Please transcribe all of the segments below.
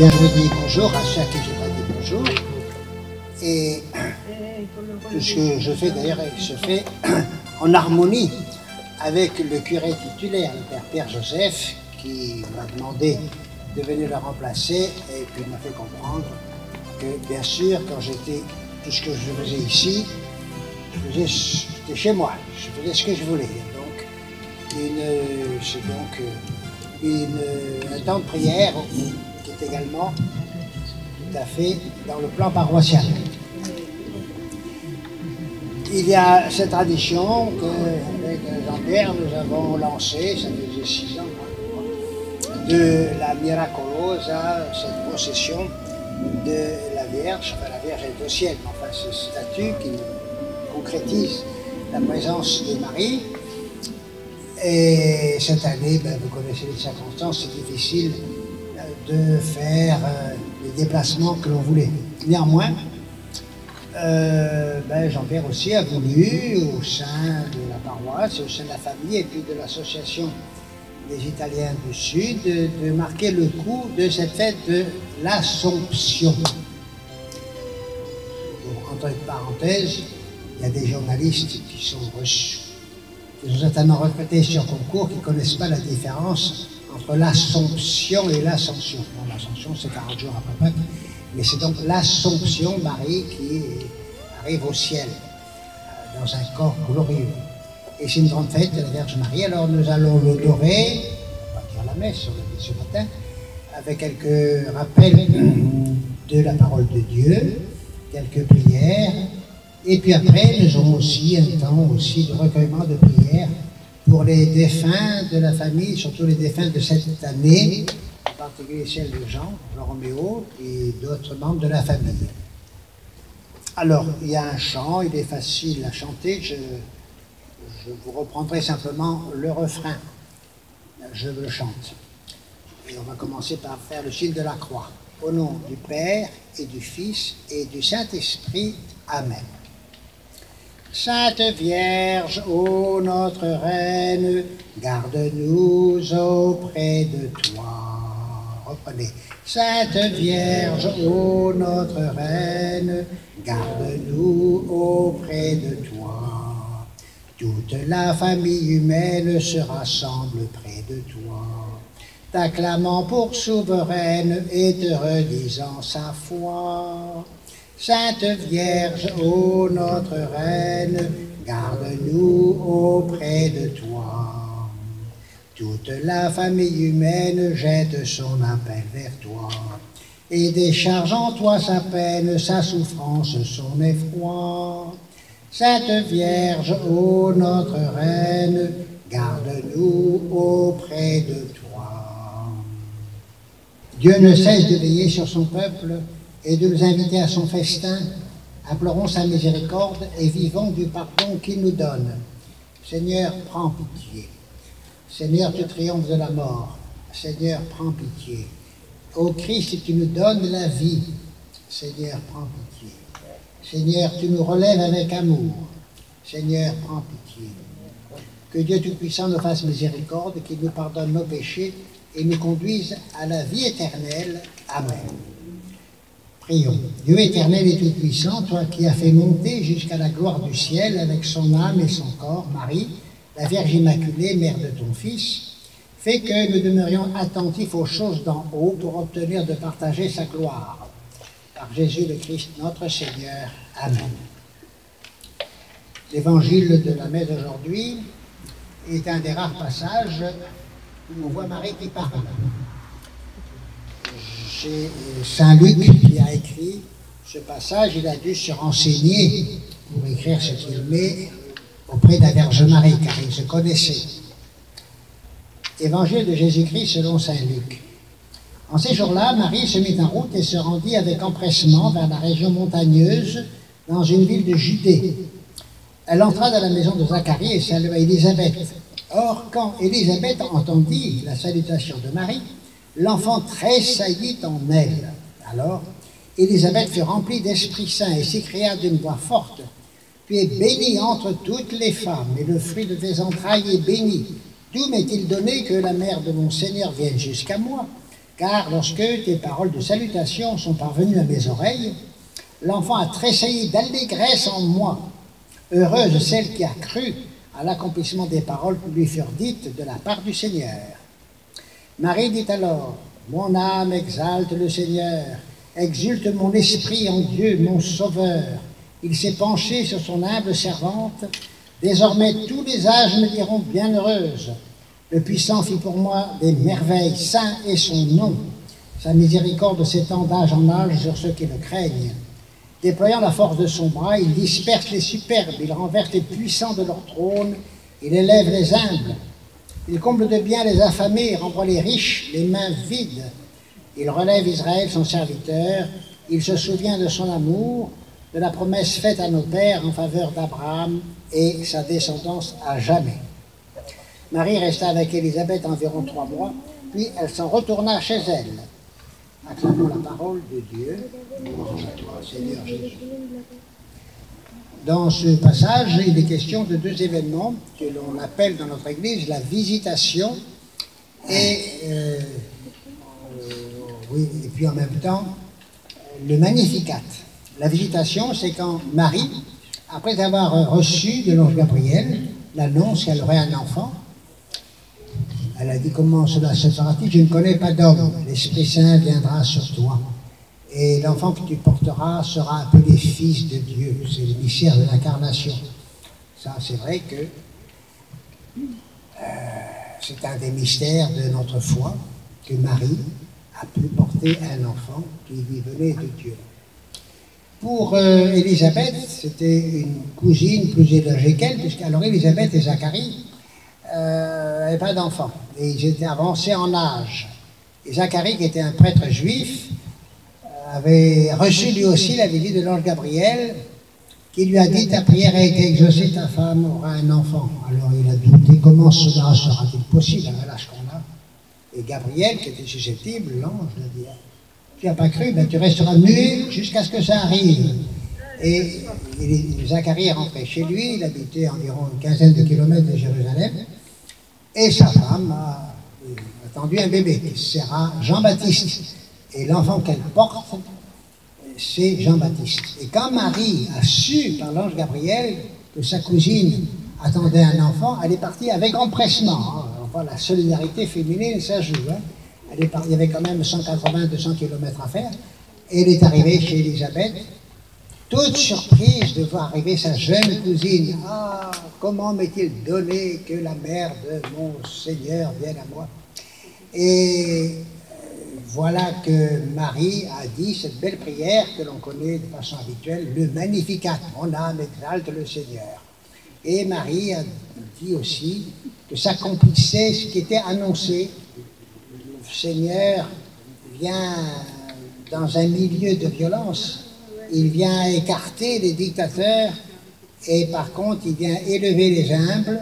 Bien, je vous dis bonjour à ceux à qui je n'ai pas dit bonjour. Et tout ce que je fais d'ailleurs se fait en harmonie avec le curé titulaire, le père Pierre Joseph, qui m'a demandé de venir le remplacer et puis m'a fait comprendre que bien sûr quand j'étais, tout ce que je faisais ici, j'étais chez moi, je faisais ce que je voulais. Donc, c'est donc un temps de prière qui est également tout à fait dans le plan paroissial. Il y a cette tradition qu'avec Jean-Pierre nous avons lancée, ça faisait 6 ans, de la Miracolosa, cette procession de la Vierge. Enfin, la Vierge est au ciel, mais enfin ce statut qui concrétise la présence de Marie. Et cette année, vous connaissez les circonstances, c'est difficile de faire les déplacements que l'on voulait. Néanmoins, Jean-Pierre aussi a voulu, au sein de la paroisse, au sein de la famille et puis de l'association des Italiens du Sud, de marquer le coup de cette fête de l'Assomption. Entre parenthèses, il y a des journalistes qui sont reçus, qui sont certainement recrutés sur concours, qui ne connaissent pas la différence entre l'Assomption et l'Ascension. Bon, l'Ascension, c'est 40 jours après Pâques, mais c'est donc l'Assomption, Marie, qui arrive au ciel, dans un corps glorieux. Et c'est une grande fête de la Vierge Marie, alors nous allons l'honorer, on va dire la messe ce matin, avec quelques rappels de la parole de Dieu, quelques prières, et puis après nous aurons aussi un temps aussi de recueillement de prières pour les défunts de la famille, surtout les défunts de cette année, en particulier celle de Jean Roméo et d'autres membres de la famille. Alors, il y a un chant, il est facile à chanter, je vous reprendrai simplement le refrain, je le chante. Et on va commencer par faire le signe de la croix. Au nom du Père et du Fils et du Saint-Esprit, Amen. Sainte Vierge, ô notre Reine, garde-nous auprès de toi. Reprenez. Sainte Vierge, ô notre Reine, garde-nous auprès de toi. Toute la famille humaine se rassemble près de toi, t'acclamant pour souveraine et te redisant sa foi. Sainte Vierge, ô notre Reine, garde-nous auprès de toi. Toute la famille humaine jette son appel vers toi et décharge en toi sa peine, sa souffrance, son effroi. Sainte Vierge, ô notre Reine, garde-nous auprès de toi. Dieu ne cesse de veiller sur son peuple et de nous inviter à son festin. Implorons sa miséricorde et vivons du pardon qu'il nous donne. Seigneur, prends pitié. Seigneur, tu triomphes de la mort. Seigneur, prends pitié. Ô Christ, tu nous donnes la vie. Seigneur, prends pitié. Seigneur, tu nous relèves avec amour. Seigneur, prends pitié. Que Dieu Tout-Puissant nous fasse miséricorde, qu'il nous pardonne nos péchés et nous conduise à la vie éternelle. Amen. Prions. Dieu éternel et tout-puissant, toi qui as fait monter jusqu'à la gloire du ciel avec son âme et son corps, Marie, la Vierge Immaculée, mère de ton Fils, fais que nous demeurions attentifs aux choses d'en haut pour obtenir de partager sa gloire. Par Jésus le Christ, notre Seigneur. Amen. L'évangile de la messe d'aujourd'hui est un des rares passages où on voit Marie qui parle. C'est Saint Luc qui a écrit ce passage, il a dû se renseigner pour écrire ce qu'il met auprès de la Vierge Marie, car il se connaissait. Évangile de Jésus-Christ selon Saint Luc. En ces jours-là, Marie se mit en route et se rendit avec empressement vers la région montagneuse, dans une ville de Judée. Elle entra dans la maison de Zacharie et salua Élisabeth. Or, quand Élisabeth entendit la salutation de Marie, l'enfant tressaillit en elle. Alors, Élisabeth fut remplie d'Esprit Saint et s'écria d'une voix forte, « Tu es bénie entre toutes les femmes, et le fruit de tes entrailles est béni. D'où m'est-il donné que la mère de mon Seigneur vienne jusqu'à moi? car lorsque tes paroles de salutation sont parvenues à mes oreilles, l'enfant a tressailli d'allégresse en moi. Heureuse celle qui a cru à l'accomplissement des paroles qui lui furent dites de la part du Seigneur. Marie dit alors, mon âme exalte le Seigneur, exulte mon esprit en Dieu, mon Sauveur. Il s'est penché sur son humble servante. Désormais, tous les âges me diront bienheureuse. Le Puissant fit pour moi des merveilles, saint est son nom. Sa miséricorde s'étend d'âge en âge sur ceux qui le craignent. Déployant la force de son bras, il disperse les superbes, il renverse les puissants de leur trône, il élève les humbles. Il comble de bien les affamés, renvoie les riches, les mains vides. Il relève Israël, son serviteur, il se souvient de son amour, de la promesse faite à nos pères en faveur d'Abraham et sa descendance à jamais. Marie resta avec Élisabeth environ 3 mois, puis elle s'en retourna chez elle. Acclamons la parole de Dieu. Louange à toi, Seigneur Jésus. Dans ce passage, il est question de 2 événements que l'on appelle dans notre Église la visitation et puis en même temps le Magnificat. La visitation, c'est quand Marie, après avoir reçu de l'ange Gabriel l'annonce qu'elle aurait un enfant, elle a dit, comment cela se fera-t-il? Je ne connais pas d'homme, l'Esprit Saint viendra sur toi. Et l'enfant que tu porteras sera appelé Fils de Dieu. C'est le mystère de l'incarnation. Ça, c'est vrai que c'est un des mystères de notre foi, que Marie a pu porter un enfant qui lui venait de Dieu. Pour Élisabeth, c'était une cousine plus âgée qu'elle, puisqu'alors Élisabeth et Zacharie n'avaient pas d'enfants. Et ils étaient avancés en âge. Et Zacharie, qui était un prêtre juif, avait reçu lui aussi la visite de l'ange Gabriel, qui lui a dit, ta prière a été exaucée, ta femme aura un enfant. Alors il a douté, comment cela sera-t-il possible à l'âge qu'on a? Et Gabriel, qui était susceptible, l'ange, lui a dit, tu n'as pas cru, ben tu resteras muet jusqu'à ce que ça arrive. Et Zacharie est rentré chez lui, il habitait environ une quinzaine de kilomètres de Jérusalem, et sa femme a attendu un bébé qui sera Jean-Baptiste. Et l'enfant qu'elle porte, c'est Jean-Baptiste. Et quand Marie a su par l'ange Gabriel que sa cousine attendait un enfant, elle est partie avec empressement. Enfin, la solidarité féminine, ça joue. Elle est partie, il y avait quand même 180-200 km à faire. Et elle est arrivée chez Élisabeth, toute surprise de voir arriver sa jeune cousine. Ah, comment m'est-il donné que la mère de mon Seigneur vienne à moi? Et voilà que Marie a dit cette belle prière que l'on connaît de façon habituelle, le Magnificat, mon âme exalte le Seigneur. Et Marie a dit aussi que s'accomplissait ce qui était annoncé. Le Seigneur vient dans un milieu de violence, il vient écarter les dictateurs et par contre il vient élever les humbles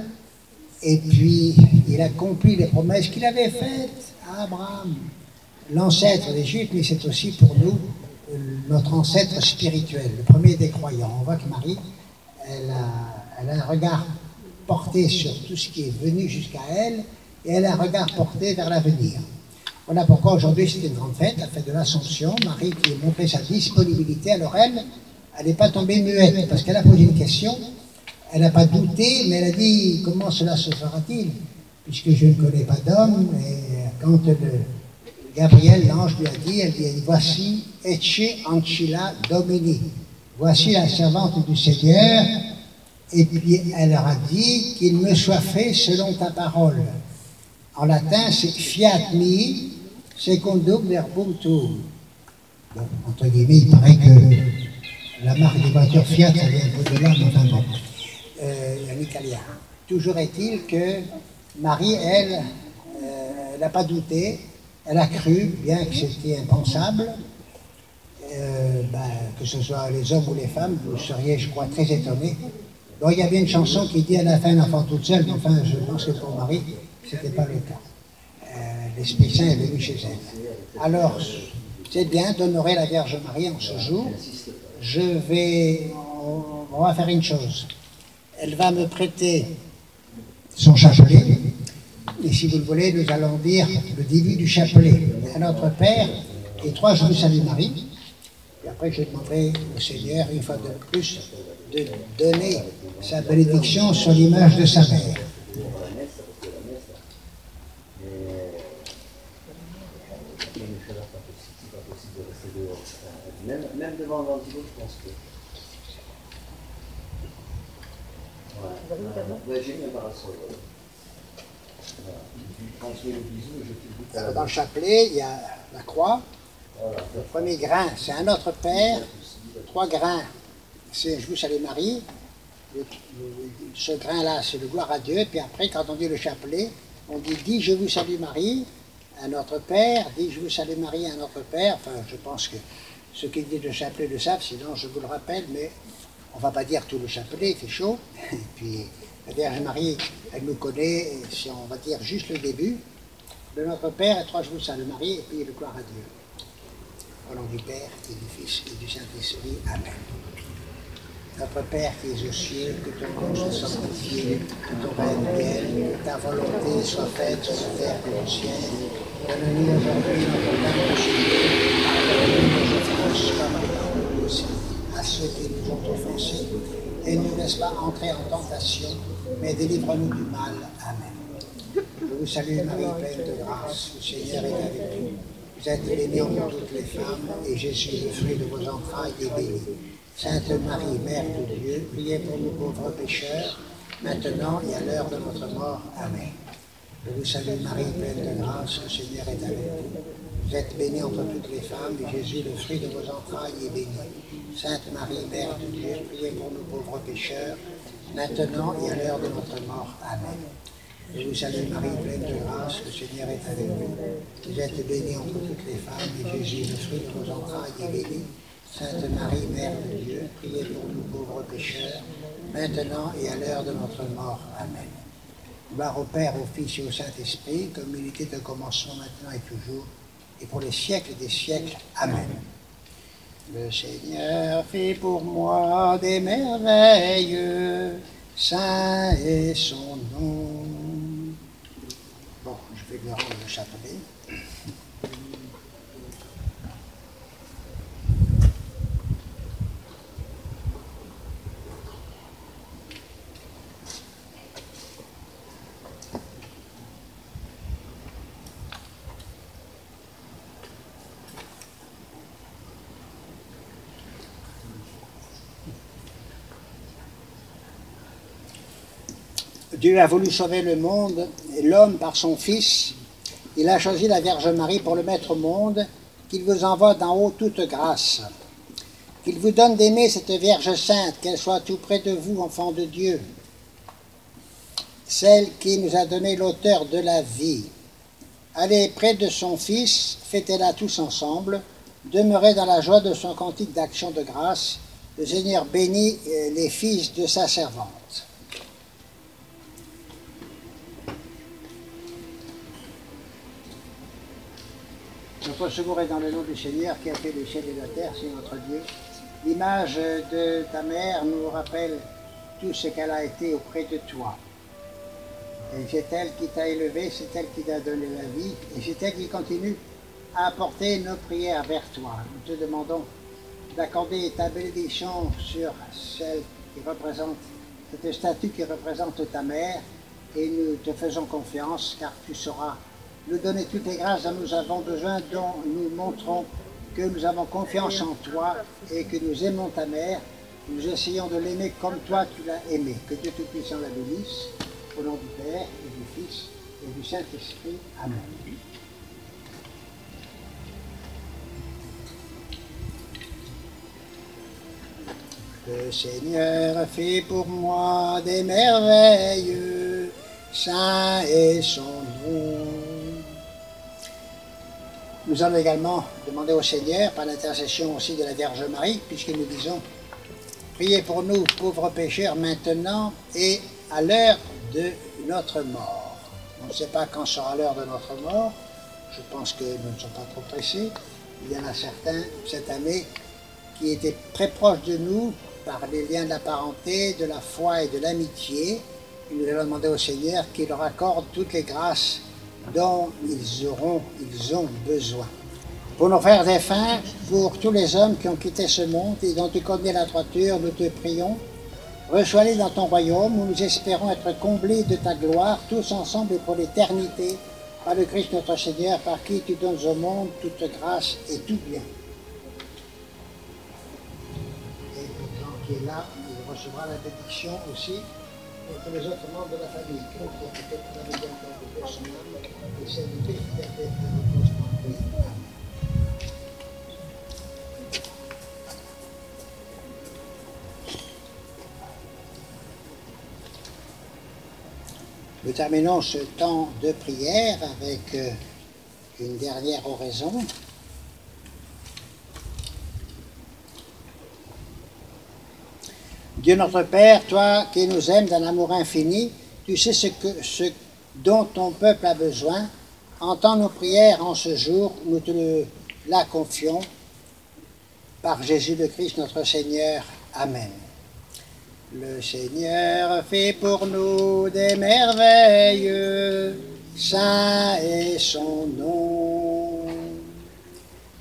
et puis il accomplit les promesses qu'il avait faites à Abraham, l'ancêtre des Juifs, mais c'est aussi pour nous notre ancêtre spirituel, le premier des croyants. On voit que Marie, elle a un regard porté sur tout ce qui est venu jusqu'à elle, et elle a un regard porté vers l'avenir. Voilà pourquoi aujourd'hui c'était une grande fête, la fête de l'Assomption. Marie qui a montré sa disponibilité, alors elle n'est pas tombée muette, parce qu'elle a posé une question, elle n'a pas douté, mais elle a dit, comment cela se fera-t-il, puisque je ne connais pas d'homme, et quand Gabriel, l'ange, lui a dit, elle dit, voici, Ecce Ancilla Domini, voici la servante du Seigneur, et puis elle leur a dit qu'il me soit fait selon ta parole. En latin, c'est fiat mi, secundum verbum tuum. Bon, entre guillemets, il paraît que la marque des voitures Fiat, ça vient un peu de là, mais enfin bon, en italien. Toujours est-il que Marie, elle, n'a pas douté, elle a cru, bien que c'était impensable, que ce soit les hommes ou les femmes, vous seriez, je crois, très étonnés. Bon, il y avait une chanson qui dit « Elle a fait un enfant toute seule », mais enfin, je pense que pour Marie, ce n'était pas le cas. L'Esprit Saint est venu chez elle. Alors, c'est bien d'honorer la Vierge Marie en ce jour. On va faire une chose. Elle va me prêter son chapelet. Et si vous le voulez, nous allons dire le début du chapelet. À notre Père et 3 Je vous salue Marie. Et après, je demanderai au Seigneur, une fois de plus, de donner sa bénédiction sur l'image de sa mère. Même devant l'antigo, je pense que. Ouais, j'ai mis un parasol. Alors, dans le chapelet, il y a la croix. Le premier grain, c'est un Notre Père. 3 grains, c'est Je vous salue Marie. Ce grain-là, c'est le gloire à Dieu. Puis après, quand on dit le chapelet, on dit Dis Je vous salue Marie, à notre Père. Dis Je vous salue Marie, à notre Père. Enfin, je pense que ceux qui disent le chapelet le savent, sinon je vous le rappelle, mais on ne va pas dire tout le chapelet, il fait chaud. Et puis la Vierge Marie, elle nous connaît, si on va dire juste le début, de notre Père et 3 Je vous salue Marie, et puis le gloire à Dieu. Au nom du Père, et du Fils, et du Saint-Esprit. Amen. Notre Père qui es aux cieux, que ton nom soit sanctifié, que ton règne vienne, que ta volonté soit faite sur la terre comme au ciel. Donne-nous aujourd'hui notre pain quotidien. Pardonne-nous nos offenses, comme nous pardonnons aussi à ceux qui nous ont offensés. Et ne nous laisse pas entrer en tentation, mais délivre-nous du mal. Amen. Je vous salue Marie, pleine de grâce, le Seigneur est avec vous. Vous êtes bénie entre toutes les femmes, et Jésus, le fruit de vos entrailles, est béni. Sainte Marie, Mère de Dieu, priez pour nous pauvres pécheurs, maintenant et à l'heure de notre mort. Amen. Je vous salue Marie, pleine de grâce, le Seigneur est avec vous. Vous êtes bénie entre toutes les femmes, et Jésus, le fruit de vos entrailles, est béni. Sainte Marie, Mère de Dieu, priez pour nous pauvres pécheurs, maintenant et à l'heure de notre mort. Amen. Je vous salue Marie, pleine de grâce, le Seigneur est avec vous. Vous êtes bénie entre toutes les femmes, et Jésus, le fruit de vos entrailles, est béni. Sainte Marie, Mère de Dieu, priez pour nous pauvres pécheurs, maintenant et à l'heure de notre mort. Amen. Gloire au Père, au Fils et au Saint-Esprit, comme il était au commencement, maintenant et toujours, et pour les siècles des siècles. Amen. Le Seigneur fait pour moi des merveilles, saint est son nom. Bon, je vais lui rendre le chapelet. Dieu a voulu sauver le monde et l'homme par son Fils. Il a choisi la Vierge Marie pour le mettre au monde, qu'il vous envoie d'en haut toute grâce. Qu'il vous donne d'aimer cette Vierge sainte, qu'elle soit tout près de vous, enfants de Dieu. Celle qui nous a donné l'auteur de la vie. Allez près de son Fils, fêtez-la tous ensemble, demeurez dans la joie de son cantique d'action de grâce. Le Seigneur bénit les fils de sa servante. Notre secours est dans le nom du Seigneur qui a fait le ciel et la terre, c'est notre Dieu. L'image de ta mère nous rappelle tout ce qu'elle a été auprès de toi. Et c'est elle qui t'a élevé, c'est elle qui t'a donné la vie, et c'est elle qui continue à apporter nos prières vers toi. Nous te demandons d'accorder ta bénédiction sur celle qui représente, cette statue qui représente ta mère, et nous te faisons confiance, car tu sauras nous donner toutes les grâces dont nous avons besoin, dont nous montrons que nous avons confiance en toi et que nous aimons ta mère. Nous essayons de l'aimer comme toi tu l'as aimé. Que Dieu Tout-Puissant la bénisse, au nom du Père et du Fils et du Saint-Esprit. Amen. Le Seigneur fait pour moi des merveilles, saint est son nom. Nous allons également demander au Seigneur, par l'intercession aussi de la Vierge Marie, puisque nous disons « Priez pour nous, pauvres pécheurs, maintenant et à l'heure de notre mort ». On ne sait pas quand sera l'heure de notre mort. Je pense que nous ne sommes pas trop pressés. Il y en a certains, cette année, qui étaient très proches de nous par les liens de la parenté, de la foi et de l'amitié. nous allons demander au Seigneur qu'il leur accorde toutes les grâces dont ils ont besoin. Pour nos frères défunts, pour tous les hommes qui ont quitté ce monde et dont tu connais la droiture, nous te prions. Reçois-les dans ton royaume où nous espérons être comblés de ta gloire, tous ensemble et pour l'éternité, par le Christ notre Seigneur, par qui tu donnes au monde toute grâce et tout bien. Et pendant qu'il est là, il recevra la bénédiction aussi pour tous les autres membres de la famille. Que Dieu peut-être la bénédiction de son âme et celle de fidélité à repose en lui. Amen. Nous terminons ce temps de prière avec une dernière oraison. Dieu notre Père, toi qui nous aimes d'un amour infini, tu sais ce dont ton peuple a besoin. Entends nos prières en ce jour, nous te la confions. Par Jésus le Christ notre Seigneur. Amen. Le Seigneur fait pour nous des merveilles, saint est son nom.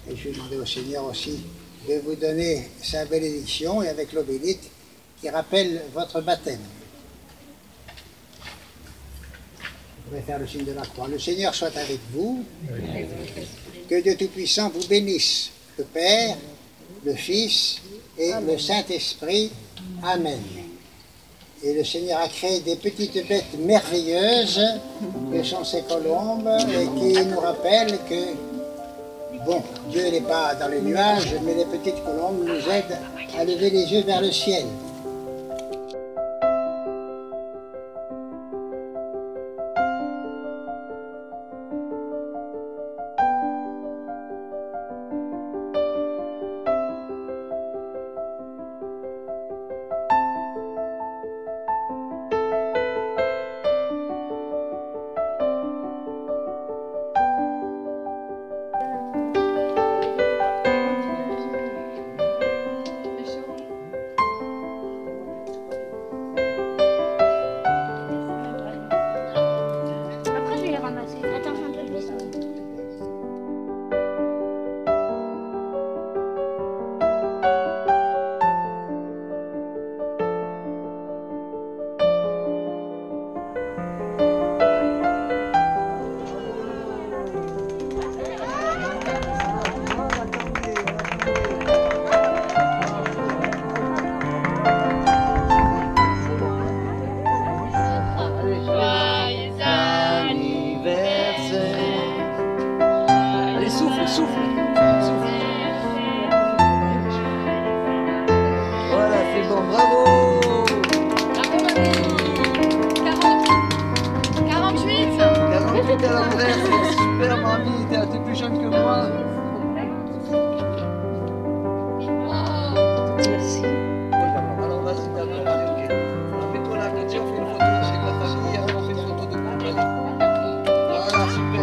Et je vais demander au Seigneur aussi de vous donner sa bénédiction et avec l'obélite qui rappelle votre baptême. Vous pouvez faire le signe de la croix. Le Seigneur soit avec vous. Que Dieu Tout-Puissant vous bénisse, le Père, le Fils et le Saint-Esprit. Amen. Et le Seigneur a créé des petites bêtes merveilleuses que sont ces colombes et qui nous rappellent que, bon, Dieu n'est pas dans les nuages, mais les petites colombes nous aident à lever les yeux vers le ciel.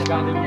Regardez-moi.